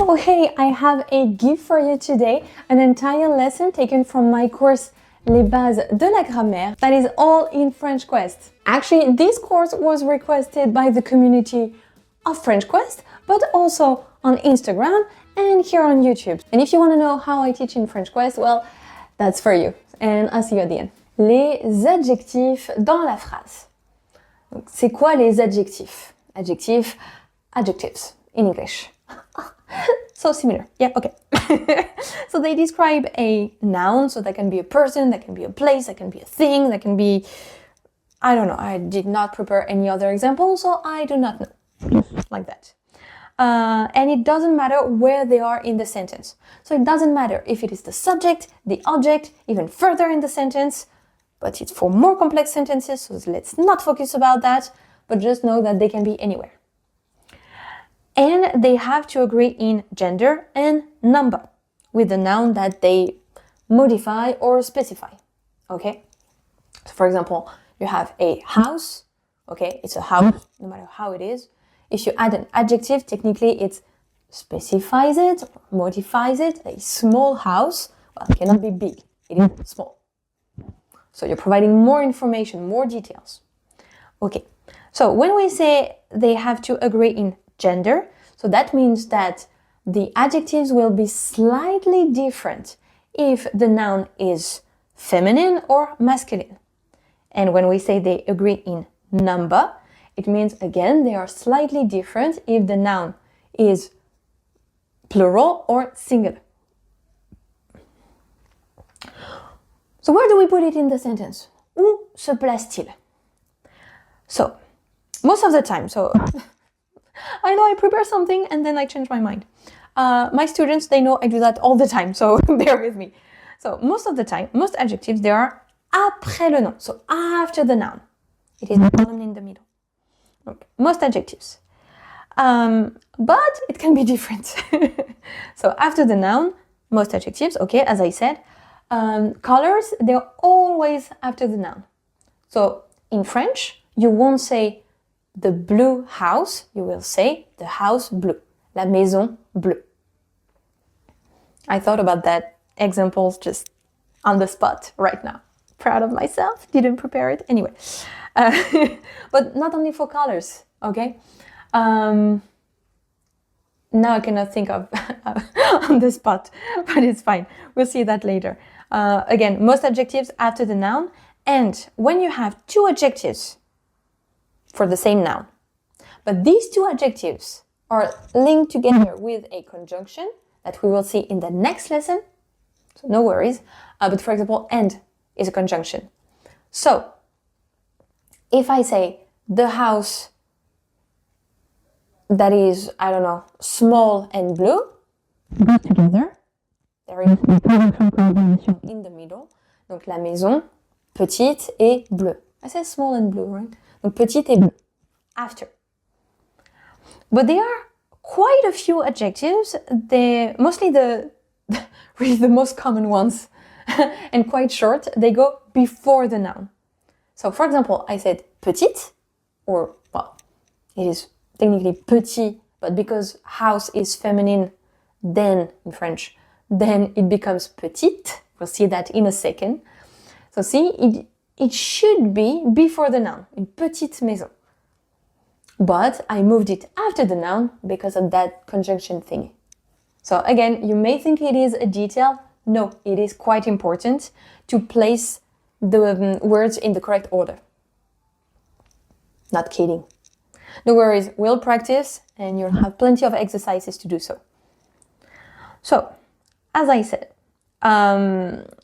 Oh hey, I have a gift for you today, an entire lesson taken from my course Les Bases de la Grammaire that is all in French Quest. Actually, this course was requested by the community of French Quest, but also on Instagram and here on YouTube. And if you want to know how I teach in French Quest, well, that's for you. And I'll see you at the end. Les adjectifs dans la phrase. Donc, c'est quoi les adjectifs? Adjectives in English. So similar. Yeah, okay. So they describe a noun, so that can be a person, that can be a place, that can be a thing, that can be, I don't know, I did not prepare any other example, so I do not know. Like that. And it doesn't matter where they are in the sentence. So it doesn't matter if it is the subject, the object, even further in the sentence, but it's for more complex sentences, so let's not focus about that, but just know that they can be anywhere. And they have to agree in gender and number with the noun that they modify or specify, okay? So for example, you have a house, okay? It's a house, no matter how it is. If you add an adjective, technically it specifies it, modifies it. A small house, well, it cannot be big, it is small. So you're providing more information, more details. Okay, so when we say they have to agree in gender, so that means that the adjectives will be slightly different if the noun is feminine or masculine. And when we say they agree in number, it means again they are slightly different if the noun is plural or singular. So where do we put it in the sentence? Où se place-t-il? So, most of the time, so I know I prepare something and then I change my mind. My students, they know I do that all the time, so bear with me. So most of the time, most adjectives, they are après le nom, so after the noun. It is the column in the middle. Okay. Most adjectives. But it can be different. So after the noun, most adjectives, okay, as I said. Colors, they're always after the noun. So in French, you won't say the blue house, you will say the house bleu, la maison bleue. I thought about that examples just on the spot right now. Proud of myself, didn't prepare it. Anyway, but not only for colors, okay? Now I cannot think of on the spot, but it's fine. We'll see that later. Again, most adjectives after the noun, and when you have two adjectives for the same noun, but these two adjectives are linked together with a conjunction that we will see in the next lesson, so no worries. But for example, and is a conjunction. So, if I say the house that is, I don't know, small and blue, go together. There is a conjunction combination in the middle. Donc la maison, petite et bleue. I said small and blue, right? Donc petite et bleu. After. But there are quite a few adjectives. They're mostly really the most common ones and quite short. They go before the noun. So for example, I said petite, or well, it is technically petit, but because house is feminine, then in French, then it becomes petite. We'll see that in a second. So see, it should be before the noun, une petite maison. But I moved it after the noun because of that conjunction thing. So again, you may think it is a detail. No, it is quite important to place the words in the correct order. Not kidding. No worries, we'll practice and you'll have plenty of exercises to do so. So, as I said,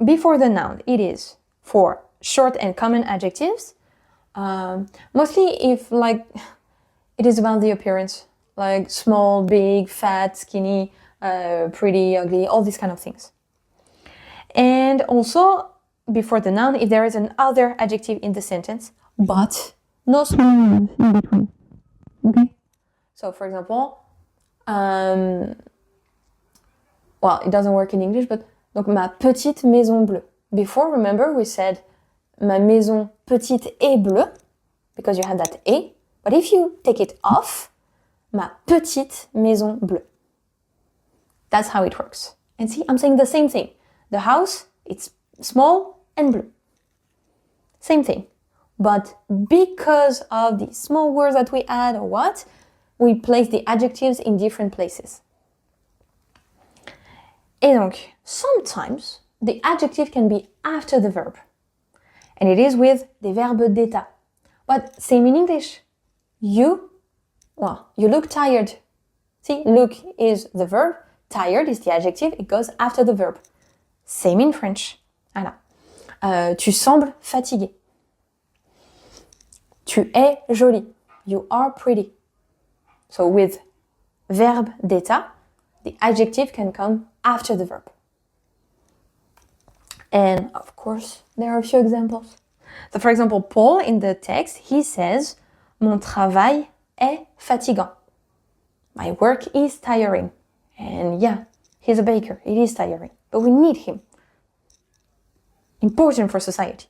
before the noun, it is for short and common adjectives. Mostly if like it is about the appearance, like small, big, fat, skinny, pretty, ugly, all these kind of things. And also before the noun, if there is another adjective in the sentence, but no small words in between. Okay? So for example, well, it doesn't work in English, but donc ma petite maison bleue. Before, remember, we said ma maison petite et bleue, because you had that et. But if you take it off, ma petite maison bleue. That's how it works. And see, I'm saying the same thing. The house, it's small and blue. Same thing. But because of the small words that we add or what, we place the adjectives in different places. Et donc, sometimes the adjective can be after the verb. And it is with des verbes d'état. But same in English. You look tired. See, look is the verb, tired is the adjective, it goes after the verb. Same in French. Voilà. Tu sembles fatigué. Tu es jolie. You are pretty. So with verbe d'état, the adjective can come after the verb. And of course, there are a few examples. So for example, Paul in the text, he says, Mon travail est fatigant. My work is tiring. And yeah, he's a baker. It is tiring. But we need him. Important for society.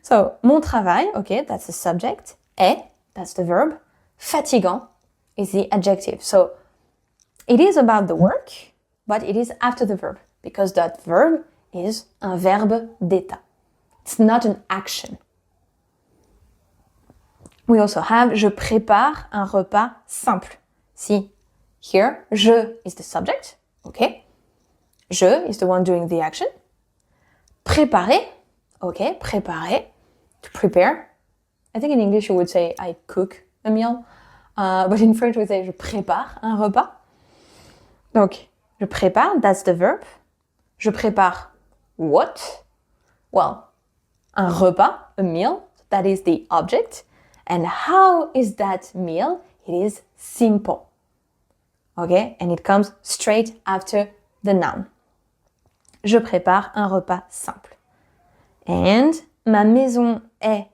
So, mon travail, okay, that's the subject. Est, that's the verb. Fatigant is the adjective. So, it is about the work, but it is after the verb. Because that verb is un verbe d'état. It's not an action. We also have je prépare un repas simple. See, here, je is the subject, okay? Je is the one doing the action. Préparer, okay, préparer, to prepare. I think in English you would say I cook a meal, but in French we say je prépare un repas. Donc, je prépare, that's the verb. Je prépare what? Well, un repas, a meal, that is the object. And how is that meal? It is simple. Okay? And it comes straight after the noun. Je prépare un repas simple. And ma maison est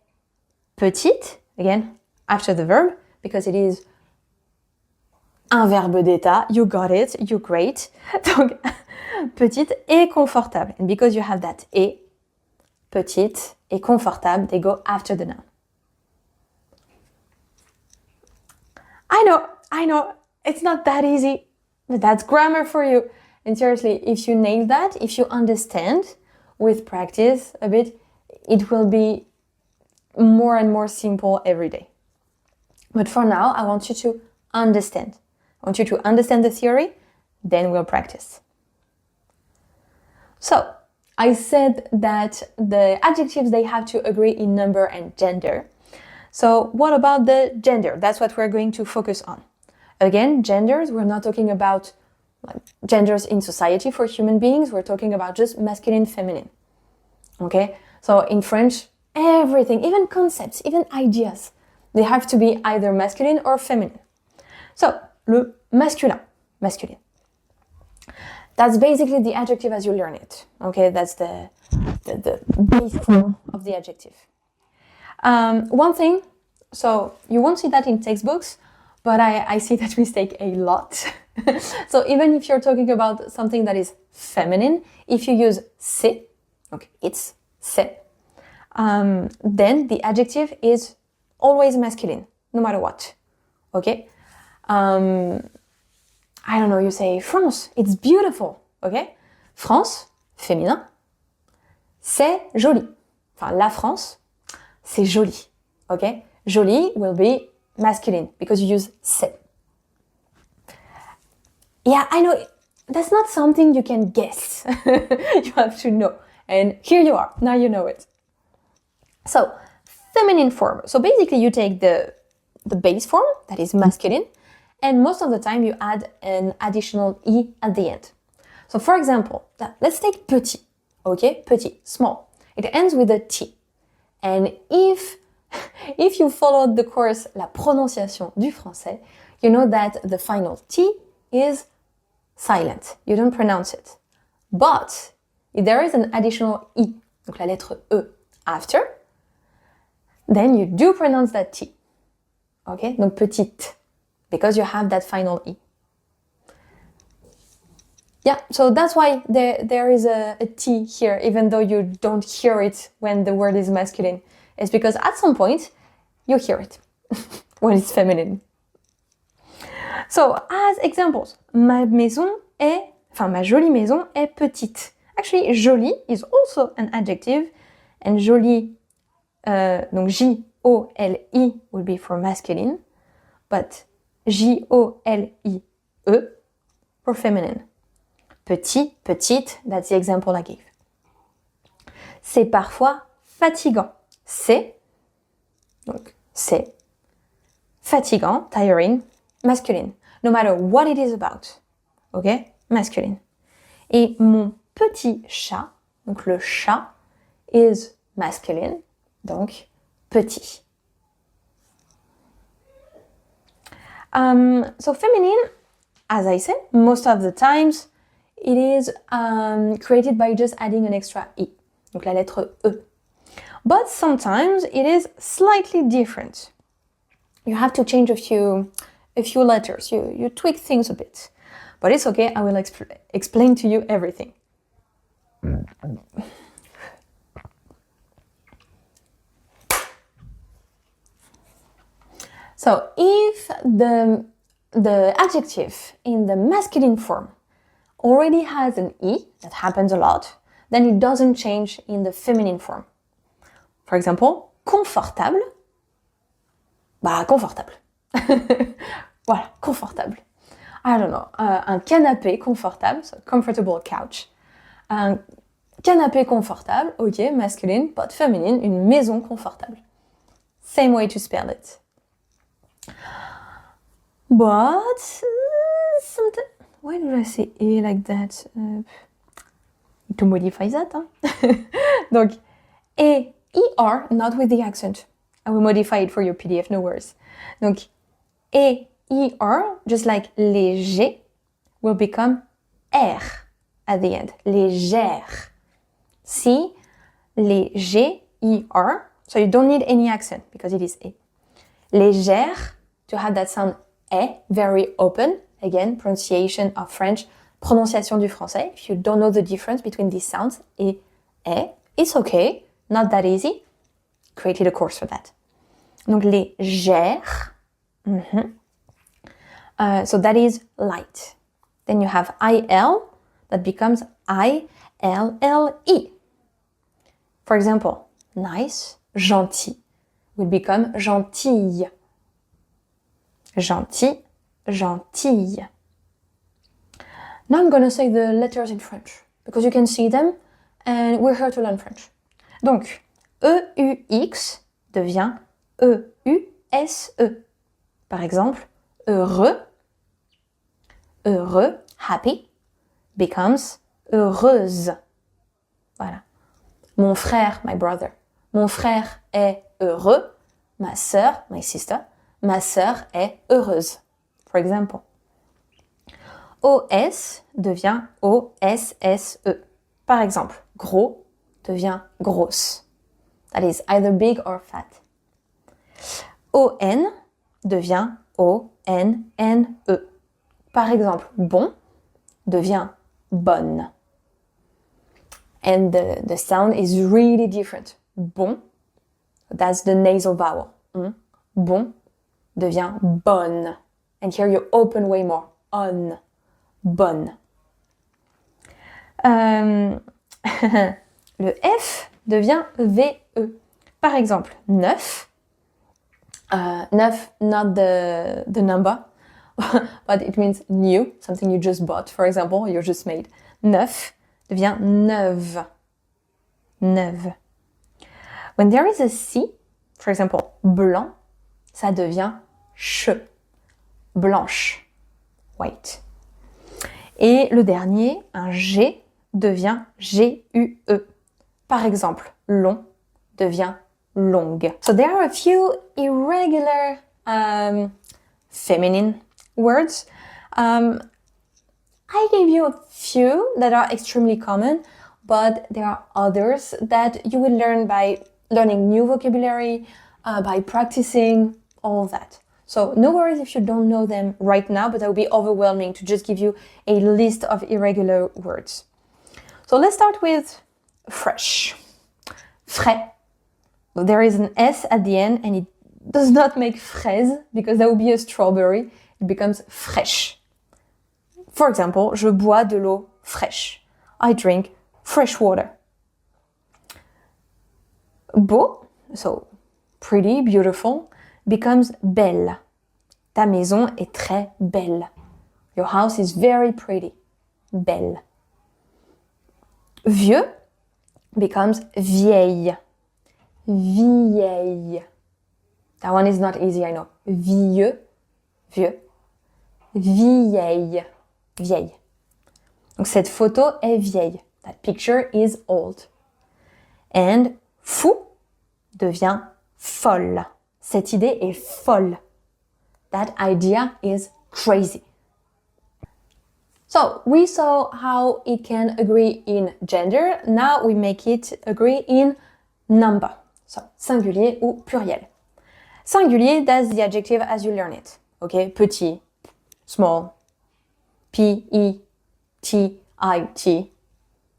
petite. Again, after the verb, because it is un verbe d'état. You got it. You're great. Donc, petite et confortable. And because you have that et, petite et confortable, they go after the noun. I know, it's not that easy, but that's grammar for you. And seriously, if you nail that, if you understand with practice a bit, it will be more and more simple every day. But for now, I want you to understand. I want you to understand the theory, then we'll practice. So, I said that the adjectives, they have to agree in number and gender. So what about the gender? That's what we're going to focus on. Again, genders, we're not talking about genders in society for human beings. We're talking about just masculine, feminine. Okay? So in French, everything, even concepts, even ideas, they have to be either masculine or feminine. So, le masculin, masculine. That's basically the adjective as you learn it. Okay? That's the base form of the adjective. One thing, so you won't see that in textbooks, but I see that mistake a lot. So even if you're talking about something that is feminine, if you use c'est, okay, it's c'est, then the adjective is always masculine, no matter what. Okay? I don't know, you say France, it's beautiful. Okay? France, féminin. C'est joli. Enfin, la France, c'est joli. Okay? Joli will be masculine because you use c'est. Yeah, I know, that's not something you can guess. You have to know. And here you are, now you know it. So, feminine form. So basically you take the base form, that is masculine, and most of the time you add an additional i at the end. So for example, let's take petit. Okay? Petit, small. It ends with a t. And if you followed the course La prononciation du français, you know that the final T is silent. You don't pronounce it. But if there is an additional I, donc la lettre E, after, then you do pronounce that T. Okay? Donc petite, because you have that final I. Yeah, so that's why there is a T here, even though you don't hear it when the word is masculine. It's because at some point, you hear it when it's feminine. So, as examples, ma jolie maison est petite. Actually, jolie is also an adjective, and jolie, donc J-O-L-I would be for masculine, but J-O-L-I-E for feminine. Petit, petite, that's the example I gave. C'est parfois fatigant. C'est fatigant, tiring, masculine. No matter what it is about. Ok? Masculine. Et mon petit chat, donc le chat, is masculine, donc petit. So feminine, as I said, most of the times, it is created by just adding an extra E, donc la lettre E. But sometimes it is slightly different. You have to change a few letters. You tweak things a bit. But it's okay, I will explain to you everything. So if the adjective in the masculine form already has an E, that happens a lot, then it doesn't change in the feminine form. For example, confortable, confortable. Voilà, confortable. I don't know, un canapé confortable, so comfortable couch. Un canapé confortable, ok, masculine, but feminine, une maison confortable. Same way to spell it. But sometimes, why did I say E like that? To modify that, hein? Donc, E-R, not with the accent. I will modify it for your PDF, no worries. Donc, E-R, just like léger, will become R at the end. Légère. See? Léger, E-R. So you don't need any accent because it is E. Légère, to have that sound E, very open. Again, pronunciation of French, prononciation du français. If you don't know the difference between these sounds, E, it's okay. Not that easy. Created a course for that. Donc, légère. So that is light. Then you have IL, that becomes ILLE. For example, nice, gentil, will become gentille. Gentil, gentille. Now I'm gonna say the letters in French, because you can see them, and we're here to learn French. Donc, EUX devient EUSE. Par exemple, heureux, heureux, happy, becomes heureuse. Voilà. Mon frère, my brother. Mon frère est heureux. Ma sœur, my sister. Ma sœur est heureuse. For example. OS devient OSSE. Par exemple, gros devient grosse. That is either big or fat. ON devient ONNE. Par exemple, bon devient bonne. And the sound is really different. Bon, that's the nasal vowel. Bon devient bonne. And here you open way more. On, bonne. Le F devient VE. Par exemple, neuf. Neuf, not the number, but it means new, something you just bought. For example, you just made. Neuf devient neuve. Neuve. When there is a C, for example, blanc, ça devient che. Blanche. White. Et le dernier, un G, devient GUE. Par exemple, long devient longue. So there are a few irregular feminine words. I gave you a few that are extremely common, but there are others that you will learn by learning new vocabulary, by practicing, all that. So no worries if you don't know them right now, but that would be overwhelming to just give you a list of irregular words. So let's start with fresh. Frais. There is an S at the end and it does not make fraise because that would be a strawberry. it becomes fraîche. For example, je bois de l'eau fraîche. I drink fresh water. Beau, so pretty, beautiful, becomes belle. Ta maison est très belle. Your house is very pretty. Belle. Vieux becomes vieille. Vieille. That one is not easy, I know. Vieux, vieux. Vieille, vieille. Donc cette photo est vieille. That picture is old. And fou devient folle. Cette idée est folle. That idea is crazy. So we saw how it can agree in gender. Now we make it agree in number. So singulier ou pluriel. Singulier, that's the adjective as you learn it. Okay, petit, small, P-E-T-I-T.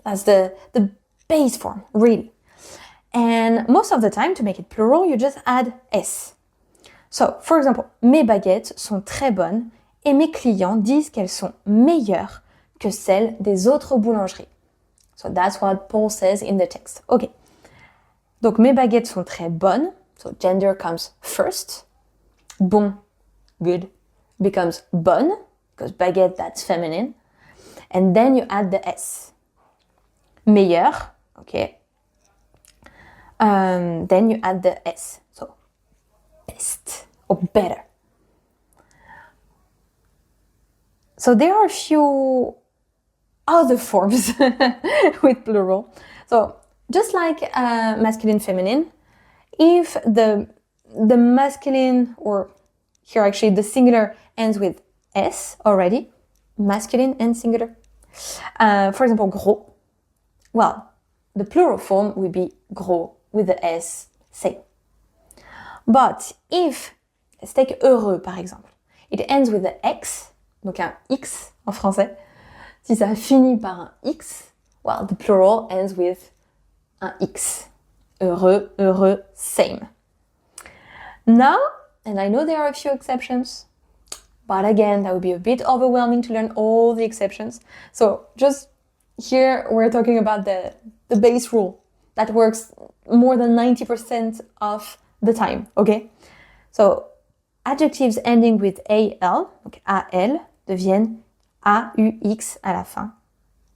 That's the base form, really. And most of the time, to make it plural, you just add S. So, for example, mes baguettes sont très bonnes et mes clients disent qu'elles sont meilleures que celles des autres boulangeries. So that's what Paul says in the text. Okay. Donc, mes baguettes sont très bonnes. So gender comes first. Bon, good, becomes bonne, because baguette, that's feminine. And then you add the S. Meilleur, okay. Then you add the S. So best or better. So there are a few other forms with plural. So just like masculine, feminine, if the masculine, or here actually the singular ends with S already, masculine and singular. For example, gros. Well, the plural form would be gros with the S, same. But if, let's take heureux par exemple, it ends with the X, donc un X en français. Si ça finit par un X, well, the plural ends with un X. Heureux, heureux, same. Now, and I know there are a few exceptions, but again, that would be a bit overwhelming to learn all the exceptions. So just here, we're talking about the base rule that works more than 90% of the time, okay? So, adjectives ending with AL, donc AL, deviennent AUX à la fin.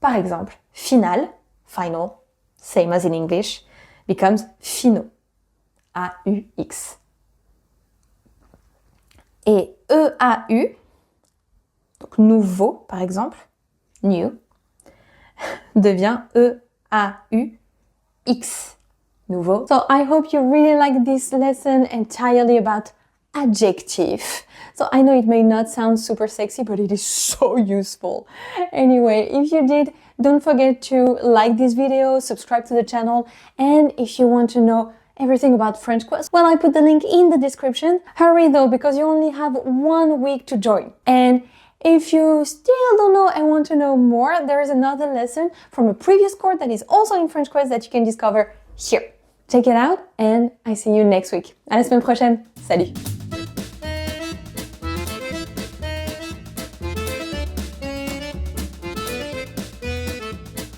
Par exemple, final, final, same as in English, becomes finaux, AUX. Et EAU, donc nouveau par exemple, new, devient EAUX, nouveau. So I hope you really like this lesson entirely about adjective. So I know it may not sound super sexy, but it is so useful. Anyway, if you did, don't forget to like this video, subscribe to the channel, and if you want to know everything about French Quest, well, I put the link in the description. Hurry though, because you only have 1 week to join. And if you still don't know and want to know more, there is another lesson from a previous course that is also in French Quest that you can discover here. Check it out, and I see you next week. À la semaine prochaine. Salut!